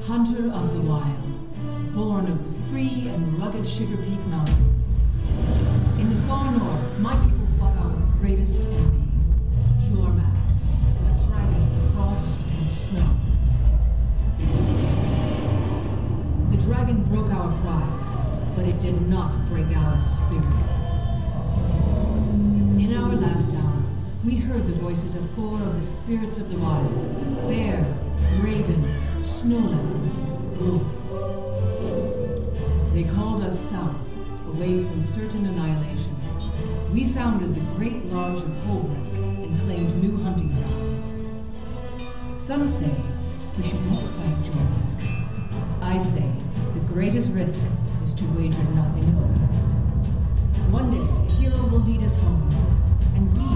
hunter of the wild, born of the free and rugged Sugar Peak Mountains. In the far north, my people fought our greatest enemy, Jormag, a dragon of frost and snow. The dragon broke our pride, but it did not break our spirit. In our last hour, we heard the voices of 4 of the spirits of the wild: bear, raven, snow leopard, wolf. They called us south, away from certain annihilation. We founded the Great Lodge of Holbrook and claimed new hunting grounds. Some say we should not fight Jormag. I say the greatest risk is to wager nothing at all. One day, a hero will lead us home, and we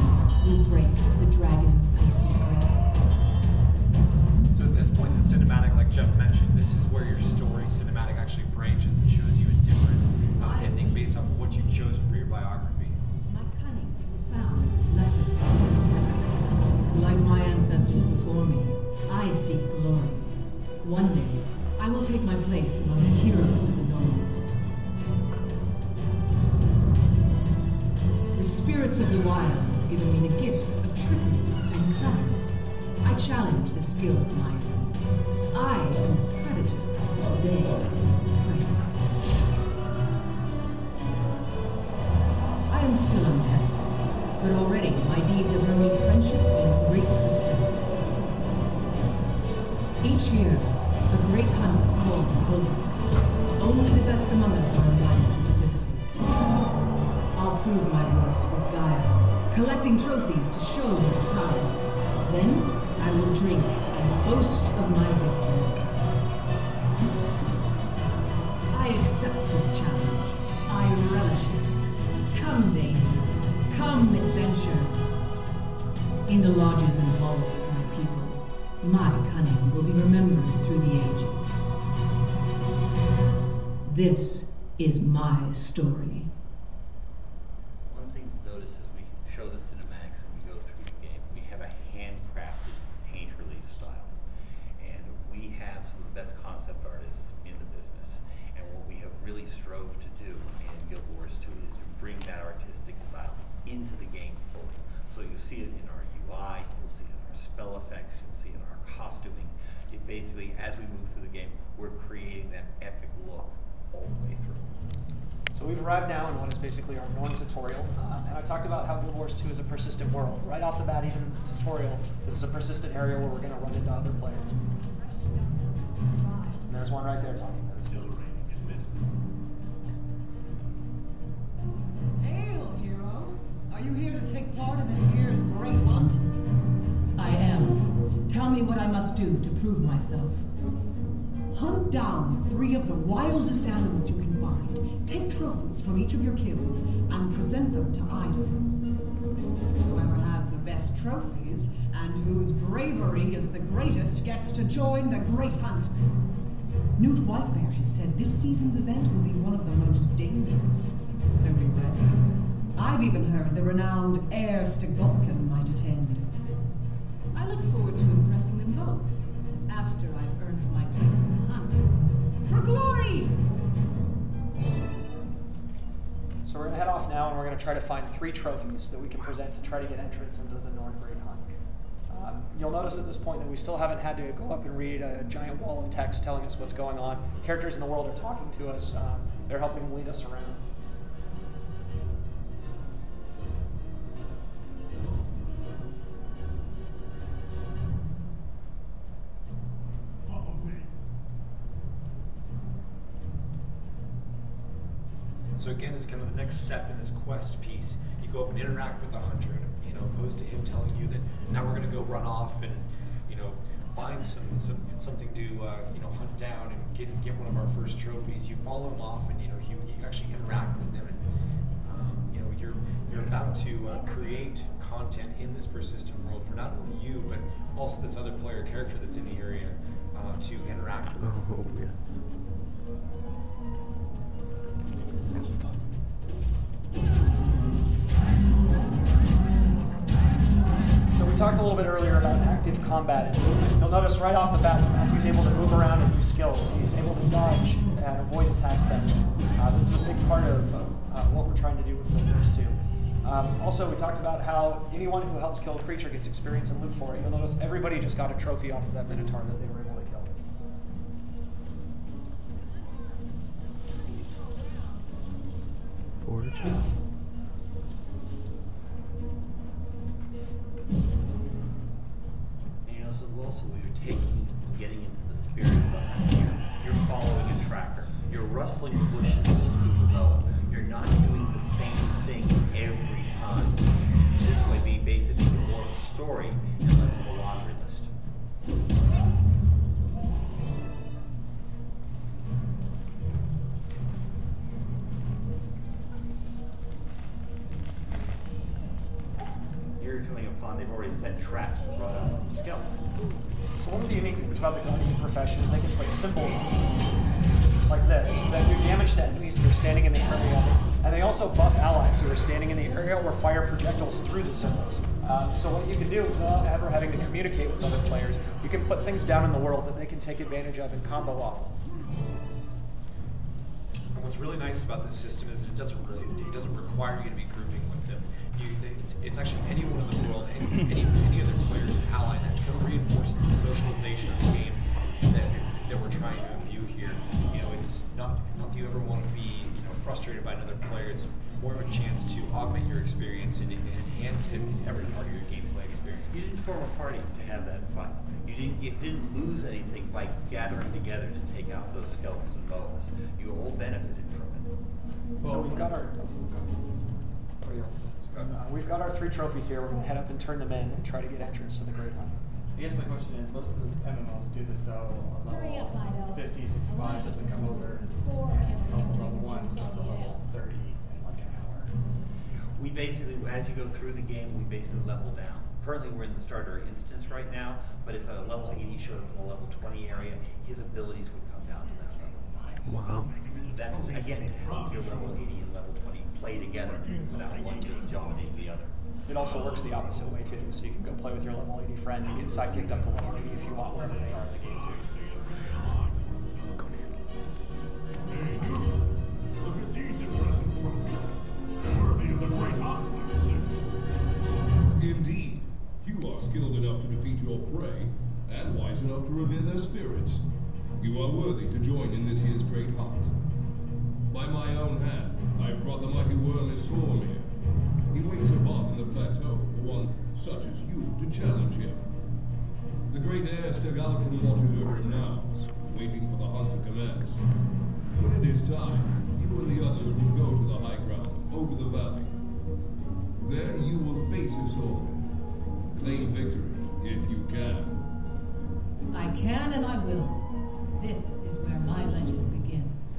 will break the dragon's icy grip. So at this point in the cinematic, like Jeff mentioned, this is where your story cinematic actually branches and shows you a different ending based off of what you've chosen for your biography. My cunning found lesser foes. Like my ancestors before me, I seek glory. One day, I will take my place among the heroes of the North. The spirits of the wild have given me the gifts of trickery and cleverness. I challenge the skill of my own. I am the predator, they prey. I am still untested, but already my deeds have earned me friendship and great respect. Each year, the great hunt is called to Holbrook. Only the best among us are invited to participate. I'll prove my worth with guile, collecting trophies to show my prowess. Then, I will drink and boast of my victories. I accept this challenge. I relish it. Come, danger. Come, adventure. In the lodges and halls of my people, my cunning will be remembered through the ages. This is my story. One thing to notice as we show the cinematics and we go through the game, we have a handcrafted paint release style. And we have some of the best concept artists in the business. And what we have really strove to do in Guild Wars 2 is to bring that artistic style into the game fully. So you'll see it in our UI, you'll see it in our spell effects, you'll see it in our costuming. It basically, as we move through the game, we're creating that epic look all the way through. So we've arrived now in what is basically our Norn tutorial, and I talked about how Guild Wars 2 is a persistent world. Right off the bat, even in the tutorial, this is a persistent area where we're going to run into other players. And there's one right there talking about it. Hail, hero! Are you here to take part in this year's great hunt? I am. Tell me what I must do to prove myself. Hunt down 3 of the wildest animals you can find. Take trophies from each of your kills and present them to Ida. Whoever has the best trophies and whose bravery is the greatest gets to join the great hunt. Newt Whitebear has said this season's event will be one of the most dangerous, so be ready. I've even heard the renowned heir Stegolkin might attend. I look forward to impressing them both after I've earned my place in the hunt. For glory! So we're going to head off now, and we're going to try to find 3 trophies that we can present to try to get entrance into the Norn Great Hunt. You'll notice at this point that we still haven't had to go up and read a giant wall of text telling us what's going on. Characters in the world are talking to us. They're helping lead us around. So again, it's kind of the next step in this quest piece. You go up and interact with the hunter, you know, opposed to him telling you that now we're going to go run off and, you know, find something to, you know, hunt down and get one of our first trophies. You follow him off, and you know you actually interact with him, and you know you're about to create content in this persistent world for not only you but also this other player character that's in the area to interact with. Oh yes. So we talked a little bit earlier about active combat. And you'll notice right off the bat, he's able to move around and use skills. He's able to dodge and avoid attacks. This is a big part of what we're trying to do with Guild Wars 2. Also, we talked about how anyone who helps kill a creature gets experience and loot for it. You'll notice everybody just got a trophy off of that Minotaur that they were able to kill. Fortune. And you know, so also when you're getting into the spirit of the hunt here, you're following a tracker. You're rustling the bushes to spook a boa. You're not doing the same thing every time. This would be basically more of a story and less of a laundry list. You're coming upon, they've already set traps and brought out some skill. So one of the unique things about the Guardian profession is they can place symbols like this that do damage to enemies who are standing in the area, and they also buff allies who are standing in the area or fire projectiles through the symbols. So what you can do is, without ever having to communicate with other players, you can put things down in the world that they can take advantage of and combo off. And what's really nice about this system is that it doesn't require you to be grouping with them. It's actually anyone in the world, any other player's ally that kind of reinforces the socialization of the game that we're trying to imbue here. You know, it's not that you ever want to be frustrated by another player. It's more of a chance to augment your experience and enhance every part of your gameplay experience. You didn't form a party to have that fun. You didn't lose anything by gathering together to take out those skeletons and boas. You all benefited from it. So we've got our 3 trophies here. We're going to head up and turn them in and try to get entrance to the Great Hunt. I guess my question is, most of the MMOs do this so a level 50, 65 doesn't come over level 1, so it's a level 30 in like an hour. We basically, as you go through the game, we basically level down. Currently we're in the starter instance right now, but if a level 80 showed up in the level 20 area, his abilities would come down to that level. Wow. That's, again, to help your level 80 and level 20 play together without one just dominating the other. It also works the opposite way too, so you can go play with your level 80 friend and get sidekicked up to level 80 if you want, wherever they are in the game too. Look at these impressive trophies. Worthy of the Great Hunt, I would say. Indeed, you are skilled enough to defeat your prey, and wise enough to revere their spirits. You are worthy to join in this year's Great Hunt. By my own hand, I've brought the mighty Whirly Sormir. He waits above in the plateau for one such as you to challenge him. The great heir Stegalkin watches over him now, waiting for the hunt to commence. When it is time, you and the others will go to the high ground, over the valley. There you will face his Sormir. Claim victory, if you can. I can and I will. This is where my legend begins.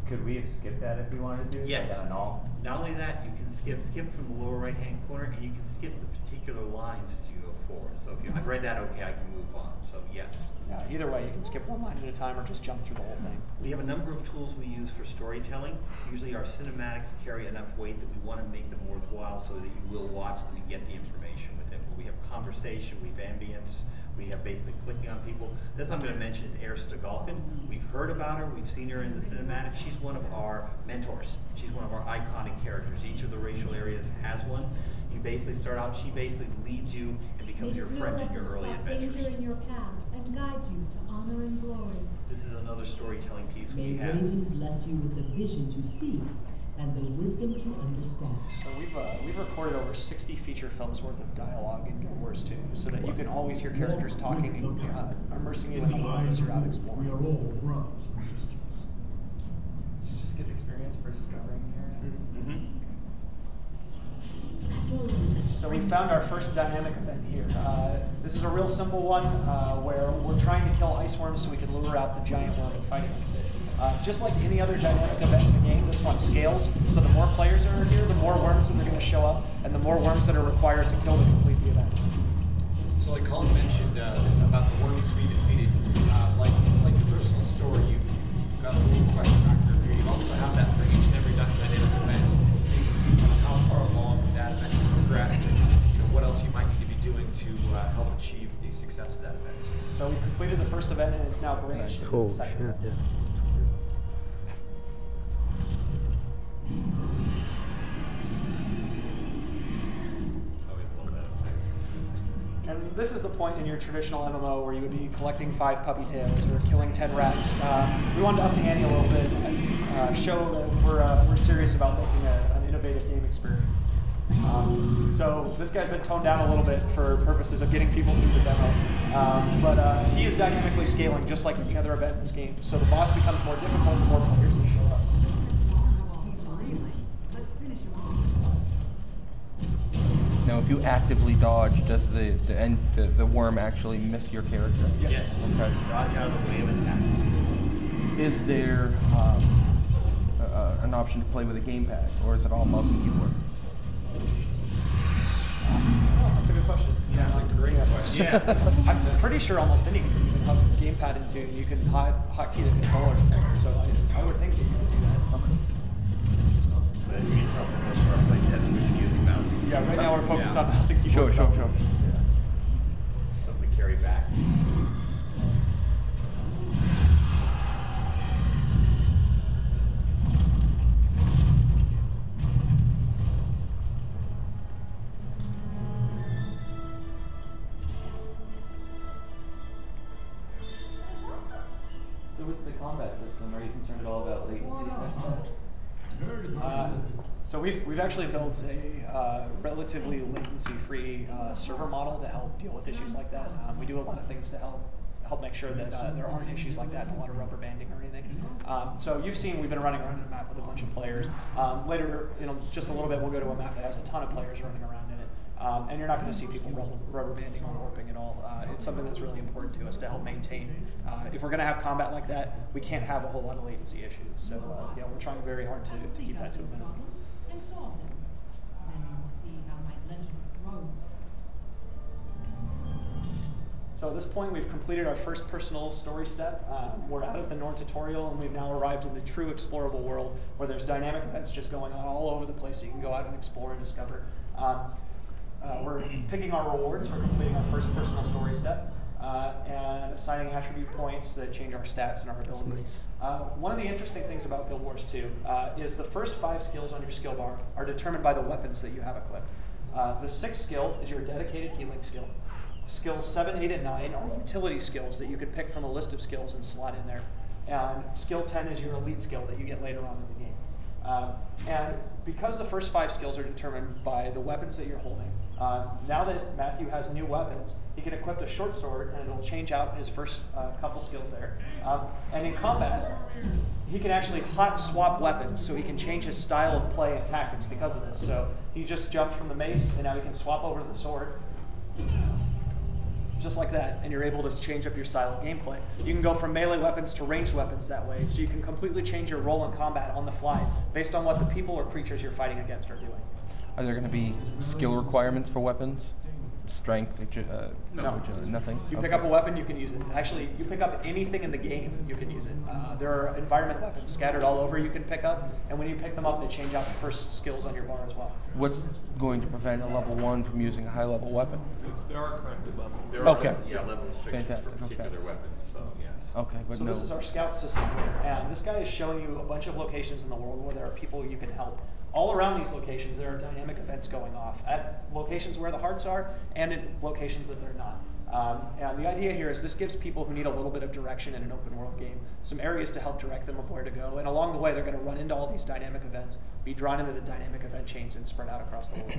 Could we have skipped that if we wanted to? Yes. Like, all? Not only that, you can skip from the lower right-hand corner, and you can skip the particular lines as you go forward. So if I've read that, okay, I can move on. So yes. Yeah, either way, you can skip one line at a time or just jump through the whole thing. We have a number of tools we use for storytelling. Usually our cinematics carry enough weight that we want to make them worthwhile so that you will watch them and get the information with it. But we have conversation, we have ambience, we have basically clicking on people. This I'm going to mention is Heir Stegalkin. We've heard about her, we've seen her in the cinematic. She's one of our mentors. She's one of our iconic characters. Each of the racial areas has one. You basically start out, she basically leads you and becomes your friend in your early adventures. Danger in your path and guide you to honor and glory. This is another storytelling piece May we have. Raven bless you with the vision to see and the wisdom to understand. So we've recorded over 60 feature films worth of dialogue in Guild Wars 2, so that you can always hear characters talking and immersing you in the world as you're out We exploring. are all brothers and sisters. You just get experience for discovering the area. So we found our first dynamic event here. This is a real simple one where we're trying to kill ice worms so we can lure out the giant worm and fight against it. Just like any other dynamic event in the game, this one scales. So the more players that are here, the more worms that are going to show up, and the more worms that are required to kill to complete the event. So like Colin mentioned about the worms to be defeated, like your personal story, you've got a little quest tracker here. You also have that for each and every dynamic event. So you can see how far along that event has progressed and what else you might need to be doing to the success of that event. So we've completed the first event, and it's now branched into the second event. Yeah. And this is the point in your traditional MMO where you would be collecting 5 puppy tails or killing 10 rats. We wanted to up the ante a little bit and show that we're serious about making an innovative game experience. So this guy's been toned down a little bit for purposes of getting people through the demo. But he is dynamically scaling just like any other event in this game. So the boss becomes more difficult the more players that show up. Now, if you actively dodge, does the worm actually miss your character? Yes. Okay. Dodge out of the way of attacks. Is there an option to play with a gamepad, or is it all mouse and keyboard? Oh, that's a good question. Yeah, that's a great question. Yeah. I'm pretty sure almost any game you can hook a gamepad into, and you can hotkey the controller. So I would think that you could do that. Okay. But you can tell for most of our playtests we've been using mouse and keyboard. Yeah, right now we're focused Yeah. on mouse and keyboard. Sure. Something to carry back. So with the combat system, are you concerned at all about latency? So we've actually built a relatively latency-free server model to help deal with issues like that. We do a lot of things to help make sure that there aren't issues like that, and a lot of rubber banding or anything. So you've seen we've been running around a map with a bunch of players. Later, just a little bit, we'll go to a map that has a ton of players running around in it. And you're not going to see people rubber banding or warping at all. It's something that's really important to us to help maintain. If we're going to have combat like that, we can't have a whole lot of latency issues. So yeah, we're trying very hard to keep that to a minimum. And solve them. Then we'll see how my legend grows. So at this point, we've completed our first personal story step. We're out of the Norn tutorial, and we've now arrived in the true explorable world where there's dynamic events just going on all over the place, so you can go out and explore and discover. We're picking our rewards for completing our first personal story step and assigning attribute points that change our stats and our abilities. One of the interesting things about Guild Wars 2 is the first 5 skills on your skill bar are determined by the weapons that you have equipped. The 6th skill is your dedicated healing skill. Skills 7, 8, and 9 are utility skills that you could pick from a list of skills and slot in there. And skill 10 is your elite skill that you get later on in the game. And because the first 5 skills are determined by the weapons that you're holding, now that Matthew has new weapons, he can equip a short sword, and it'll change out his first couple skills there. And in combat, he can actually hot swap weapons, so he can change his style of play and tactics because of this. So he just jumped from the mace, and now he can swap over to the sword. Just like that, and you're able to change up your style of gameplay. You can go from melee weapons to ranged weapons that way, so you can completely change your role in combat on the fly based on what the people or creatures you're fighting against are doing. Are there going to be skill requirements for weapons? Strength, No. nothing? You pick up a weapon, you can use it. Actually, you pick up anything in the game, you can use it. There are environment weapons scattered all over you can pick up, and when you pick them up, they change out the first skills on your bar as well. What's going to prevent a level 1 from using a high-level weapon? There are currently levels. There Okay. are level restrictions Fantastic, for particular okay. weapons, so yes. Okay, but So no. this is our scout system here, and this guy is showing you a bunch of locations in the world where there are people you can help. All around these locations, there are dynamic events going off at locations where the hearts are and in locations that they're not. And the idea here is this gives people who need a little bit of direction in an open world game some areas to help direct them of where to go. And along the way, they're going to run into all these dynamic events, be drawn into the dynamic event chains, and spread out across the world.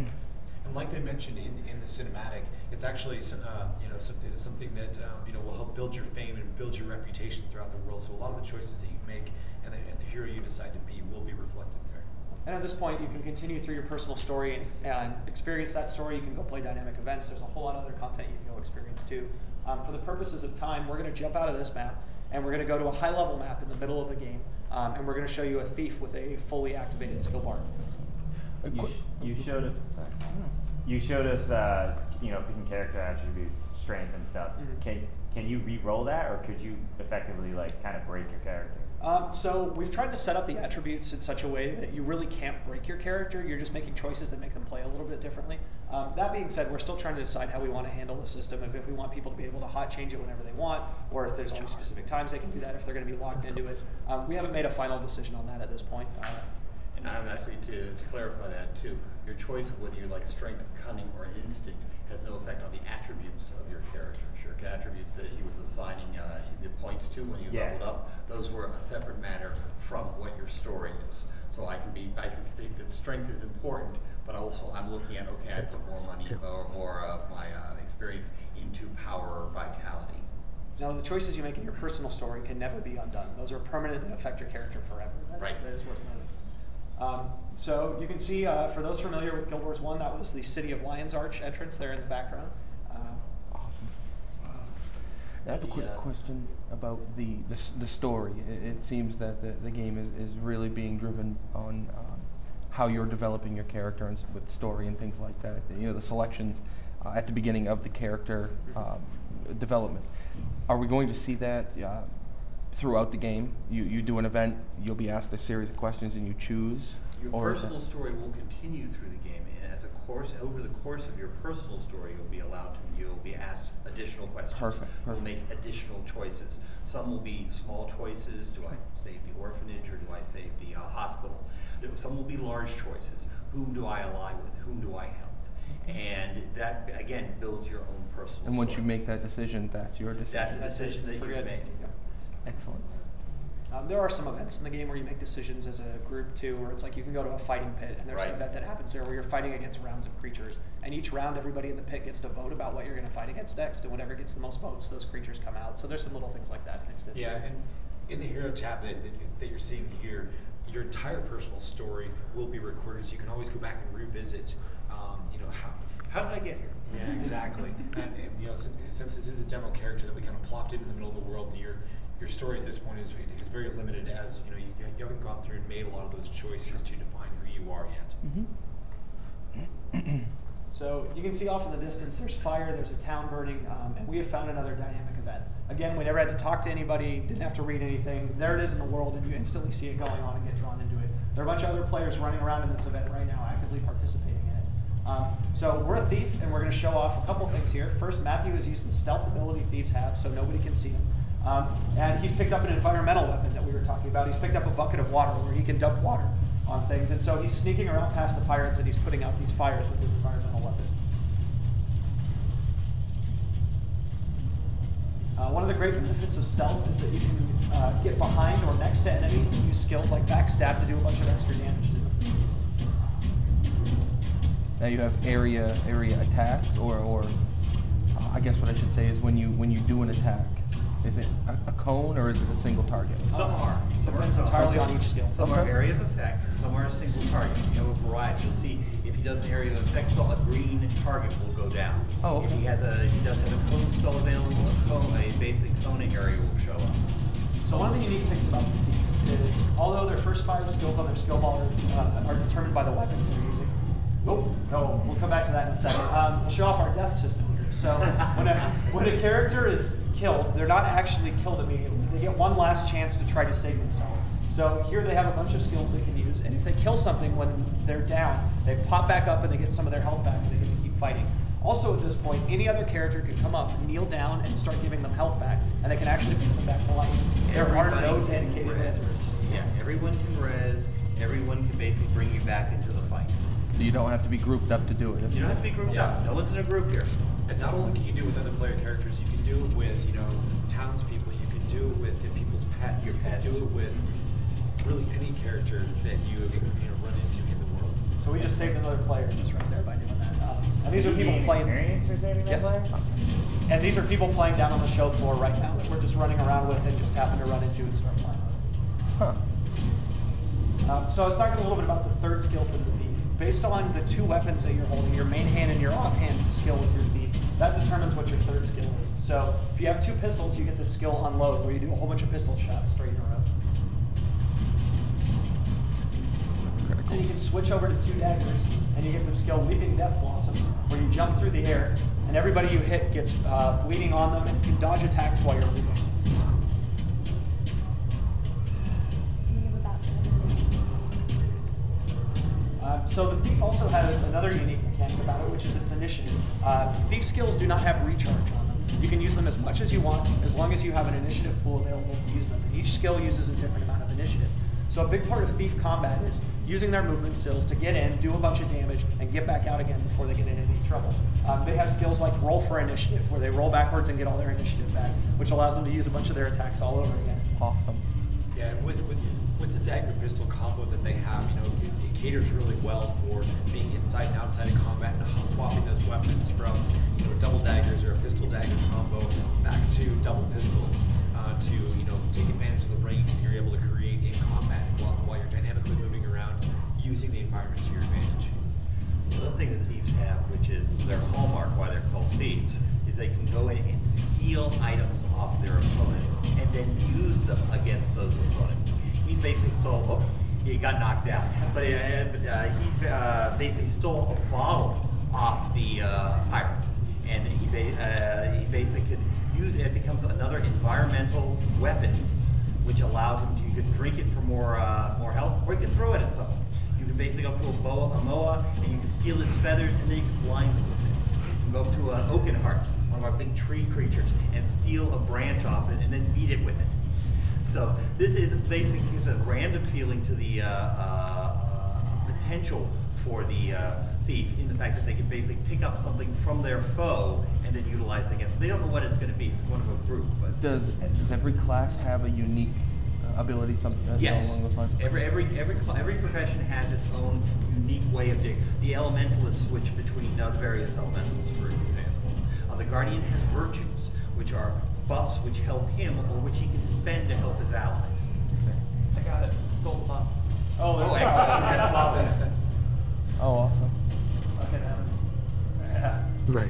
And like they mentioned in the cinematic, it's actually something that will help build your fame and build your reputation throughout the world. So a lot of the choices that you make and the hero you decide to be will be reflected there. And at this point, you can continue through your personal story and experience that story. You can go play dynamic events. There's a whole lot of other content you can go experience too. For the purposes of time, we're going to jump out of this map, and we're going to go to a high-level map in the middle of the game, and we're going to show you a thief with a fully activated skill bar. You showed us. Sorry. You showed us, picking character attributes, strength, and stuff. Mhm. Can you re-roll that, or could you effectively kind of break your character? So we've tried to set up the attributes in such a way that you really can't break your character. You're just making choices that make them play a little bit differently. That being said, we're still trying to decide how we want to handle the system, if we want people to be able to hot change it whenever they want, or if there's only specific times they can do that, if they're going to be locked into it. We haven't made a final decision on that at this point. And I'm actually, to clarify that too, your choice of whether you like strength, cunning, or instinct has no effect on the attributes of your character. Your attributes that he was assigning the points to when you leveled up, those were a separate matter from what your story is. So I can think that strength is important, but also I'm looking at, okay, I put more money or more of my experience into power or vitality. Now, the choices you make in your personal story can never be undone. Those are permanent and affect your character forever. That is worth noting. So you can see, for those familiar with Guild Wars 1, that was the City of Lion's Arch entrance there in the background. Awesome. I have a quick question about the story. It seems that the game is really being driven on how you're developing your character and with story and things like that. You know, the selections at the beginning of the character development. Are we going to see that throughout the game? You do an event, you'll be asked a series of questions and you choose? Your personal story will continue through the game, and as a course, over the course of your personal story, you'll be asked additional questions. Perfect. You'll make additional choices. Some will be small choices. Do I save the orphanage or do I save the hospital? Some will be large choices. Whom do I ally with? Whom do I help? And that, again, builds your own personal story. And once you make that decision, that's your decision. That's a decision that you've made. Yep. Excellent. There are some events in the game where you make decisions as a group too, where it's like you can go to a fighting pit, and there's an event that happens there where you're fighting against rounds of creatures, and each round everybody in the pit gets to vote about what you're going to fight against next, and whatever gets the most votes, those creatures come out. So there's some little things like that mixed in. Yeah, and in the hero tab that you're seeing here, your entire personal story will be recorded, so you can always go back and revisit. How did I get here? Yeah, exactly. and since this is a demo character that we kind of plopped in the middle of the world, your story at this point is very limited, as you haven't gone through and made a lot of those choices to define who you are yet. So you can see off in the distance there's fire, there's a town burning, and we have found another dynamic event. Again, we never had to talk to anybody, didn't have to read anything. There it is in the world, and you instantly see it going on and get drawn into it. There are a bunch of other players running around in this event right now, actively participating in it. So we're a thief, and we're going to show off a couple things here. First, Matthew has used the stealth ability thieves have, so nobody can see him. And he's picked up an environmental weapon that we were talking about. He's picked up a bucket of water where he can dump water on things. And so he's sneaking around past the pirates and he's putting out these fires with his environmental weapon. One of the great benefits of stealth is that you can get behind or next to enemies and use skills like backstab to do a bunch of extra damage to them. Now you have area attacks, or I guess what I should say is when you do an attack, is it a cone or is it a single target? Some are. Depends entirely on each skill. Some are area of effect, some are a single target. You have a variety. You'll see if he does an area of effect spell, a green target will go down. Oh, okay. If he does have a cone spell available, a basic coning area will show up. So one of the unique things about the thief is, although their first 5 skills on their skill ball are determined by the weapons they're using. Oh, no, we'll come back to that in a second. We'll show off our death system here. So when a character is killed, they're not actually killed immediately. They get one last chance to try to save themselves. So here they have a bunch of skills they can use, and if they kill something when they're down, they pop back up and they get some of their health back and they get to keep fighting. Also at this point, any other character can come up, kneel down, and start giving them health back, and they can actually bring them back to life. There are no dedicated rezzers. Yeah, everyone can res, everyone can basically bring you back into the fight. So you don't have to be grouped up to do it. You don't have to be grouped up. No one's in a group here. And not only can you do it with other player characters, you can do it with townspeople. You can do it with people's pets. You can do it with really any character that you run into in the world. So we just saved another player just right there by doing that. And these are people playing. Yes. And these are people playing down on the show floor right now that we're just running around with and just happen to run into and start playing with. Huh. So I was talking a little bit about the third skill for the thief. Based on the 2 weapons that you're holding, your main hand and your offhand skill with your thief, that determines what your third skill is. So if you have 2 pistols, you get the skill unload, where you do a whole bunch of pistol shots straight in a row. Then you can switch over to 2 daggers, and you get the skill Leaping Death Blossom, where you jump through the air, and everybody you hit gets bleeding on them, and you can dodge attacks while you're leaping. So the Thief also has another unique mechanic about it, which is its initiative. Thief skills do not have recharge on them. You can use them as much as you want, as long as you have an initiative pool available to use them. And each skill uses a different amount of initiative. So a big part of Thief combat is using their movement skills to get in, do a bunch of damage, and get back out again before they get in any trouble. They have skills like roll for initiative, where they roll backwards and get all their initiative back, which allows them to use a bunch of their attacks all over again. Awesome. Yeah, and with the dagger pistol combo that they have, it caters really well for being inside and outside of combat and swapping those weapons from double daggers or a pistol dagger combo back to double pistols to take advantage of the range that you're able to create in combat while you're dynamically moving around using the environment to your advantage. The other thing that thieves have, which is their hallmark, why they're called thieves, is they can go in and steal items off their opponents and then use them against those opponents. He basically stole, he got knocked out, but he basically stole a bottle off the pirates, and he basically could use it. It becomes another environmental weapon, which allows him to, you can drink it for more health, or you can throw it at someone. You can basically go to a moa, and you can steal its feathers, and then you can blind them with it. You can go to an oakenheart, one of our big tree creatures, and steal a branch off it, and then beat it with it. So this is basically gives a random feeling to the potential for the thief in the fact that they can basically pick up something from their foe and then utilize it against them. They don't know what it's going to be. It's one of a group. But Does every class have a unique ability, something yes. along those lines? Every profession has its own unique way of doing. The elementalists switch between the various elementals, for example. The guardian has virtues, which are buffs which help him or which he can spend to help his allies. I got it. Stole the bomb. Oh, there's That's Bob. Oh, awesome. Okay, Yeah. Nice.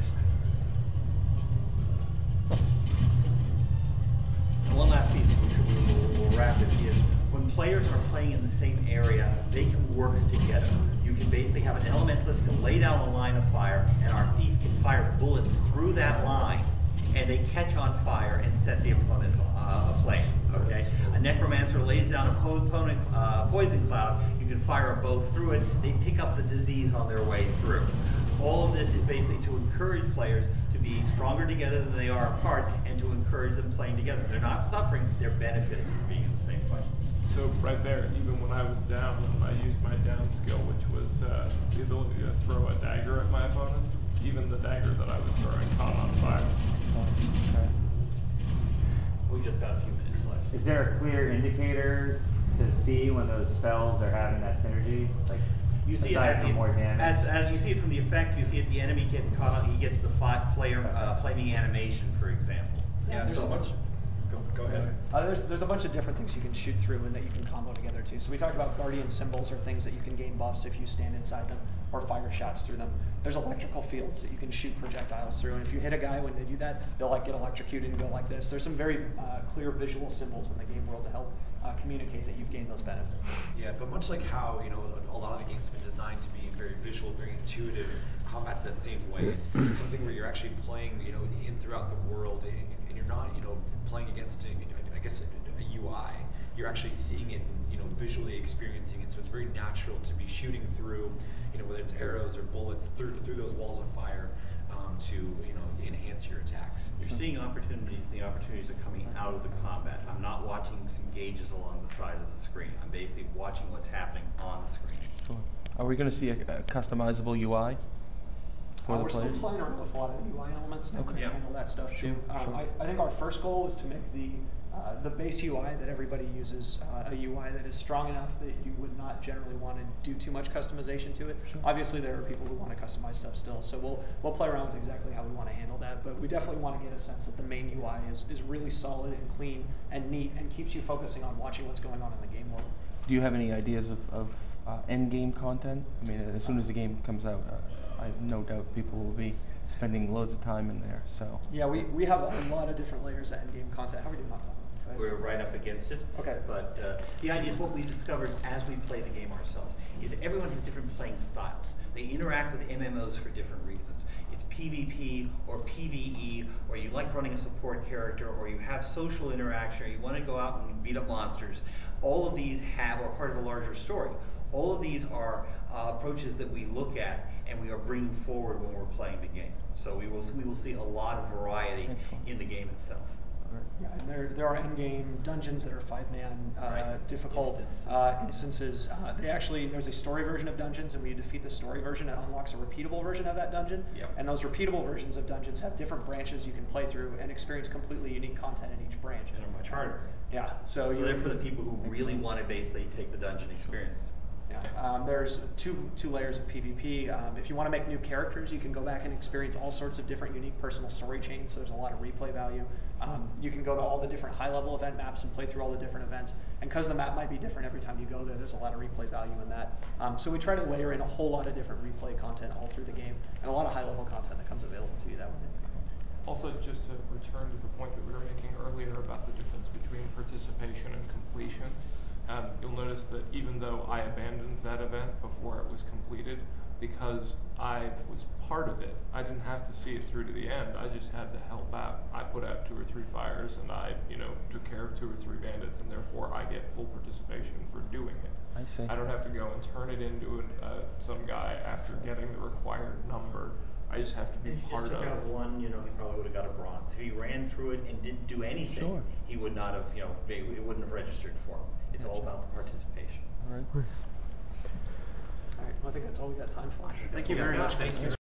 And one last piece, which we'll wrap it, is when players are playing in the same area, they can work together. You can basically have an elementalist can lay down a line of fire, and our thief can fire bullets through that line, and they catch on fire and set the opponents aflame. Okay, a necromancer lays down a poison cloud. You can fire a bow through it. They pick up the disease on their way through. All of this is basically to encourage players to be stronger together than they are apart, and to encourage them playing together. They're not suffering; they're benefiting from being in the same fight. So right there, even when I was down, I used my down skill, which was the ability to throw a dagger at my opponents. Even the dagger that I was throwing caught on fire. Okay. We just got a few minutes left. Is there a clear indicator to see when those spells are having that synergy? Like, You see it aside from more damage? as you see it from the effect. You see it. The enemy gets caught on. He gets the flaming animation, for example. Yeah, so much. Go ahead. There's a bunch of different things you can shoot through and that you can combo together too. So we talked about guardian symbols, or things that you can gain buffs if you stand inside them, or fire shots through them. There's electrical fields that you can shoot projectiles through, and if you hit a guy when they do that, they'll get electrocuted and go like this. There's some very clear visual symbols in the game world to help communicate that you've gained those benefits. Yeah, but much like how a lot of the games have been designed to be very visual, very intuitive, combat's that same way. It's something where you're actually playing, in throughout the world, and you're not, playing against, I guess, a UI. You're actually seeing it, visually experiencing it. So it's very natural to be shooting through, whether it's arrows or bullets through those walls of fire, to enhance your attacks. You're seeing opportunities. The opportunities are coming out of the combat. I'm not watching some gauges along the side of the screen. I'm basically watching what's happening on the screen. Sure. Are we going to see a customizable UI for the we're players? still playing around with a lot of UI elements now. Okay. We can handle that stuff too. Sure. I think our first goal is to make the base UI that everybody uses a UI that is strong enough that you would not generally want to do too much customization to it. Sure. Obviously, there are people who want to customize stuff still, so we'll play around with exactly how we want to handle that. But we definitely want to get a sense that the main UI is really solid and clean and neat, and keeps you focusing on watching what's going on in the game world. Do you have any ideas of end game content? I mean, as soon as the game comes out, I have no doubt people will be spending loads of time in there. So yeah, we have a lot of different layers of end game content. How are we doing on time? We're right up against it. Okay. But the idea is what we discovered as we play the game ourselves is that everyone has different playing styles. They interact with MMOs for different reasons. It's PvP or PvE, or you like running a support character, or you have social interaction, or you want to go out and beat up monsters. All of these are part of a larger story. All of these are approaches that we look at and we are bringing forward when we're playing the game. So we will see a lot of variety in the game itself. Yeah, and there are end-game dungeons that are 5-man difficult instances. There's a story version of dungeons, and when you defeat the story version, it unlocks a repeatable version of that dungeon. Yep. And those repeatable versions of dungeons have different branches you can play through and experience completely unique content in each branch. And are much harder. Yeah. So they're for the people who really want to basically take the dungeon experience. Yeah. There's two layers of PvP. If you want to make new characters, you can go back and experience all sorts of different unique personal story chains, so there's a lot of replay value. You can go to all the different high-level event maps and play through all the different events. And because the map might be different every time you go there, there's a lot of replay value in that. So we try to layer in a whole lot of different replay content all through the game, and a lot of high-level content that comes available to you that way. Also, just to return to the point that we were making earlier about the difference between participation and completion, you'll notice that even though I abandoned that event before it was completed, because I was part of it, I didn't have to see it through to the end. I just had to help out. I put out 2 or 3 fires, and I, took care of 2 or 3 bandits, and therefore I get full participation for doing it. I see. I don't have to go and turn it into some guy after getting the required number. I just have to be part of it. If he just took out one, he probably would have got a bronze. If he ran through it and didn't do anything, he would not have, it wouldn't have registered for him. It's all about the participation. All right. All right. Well, I think that's all we got time for. Thank you very much. Thank you.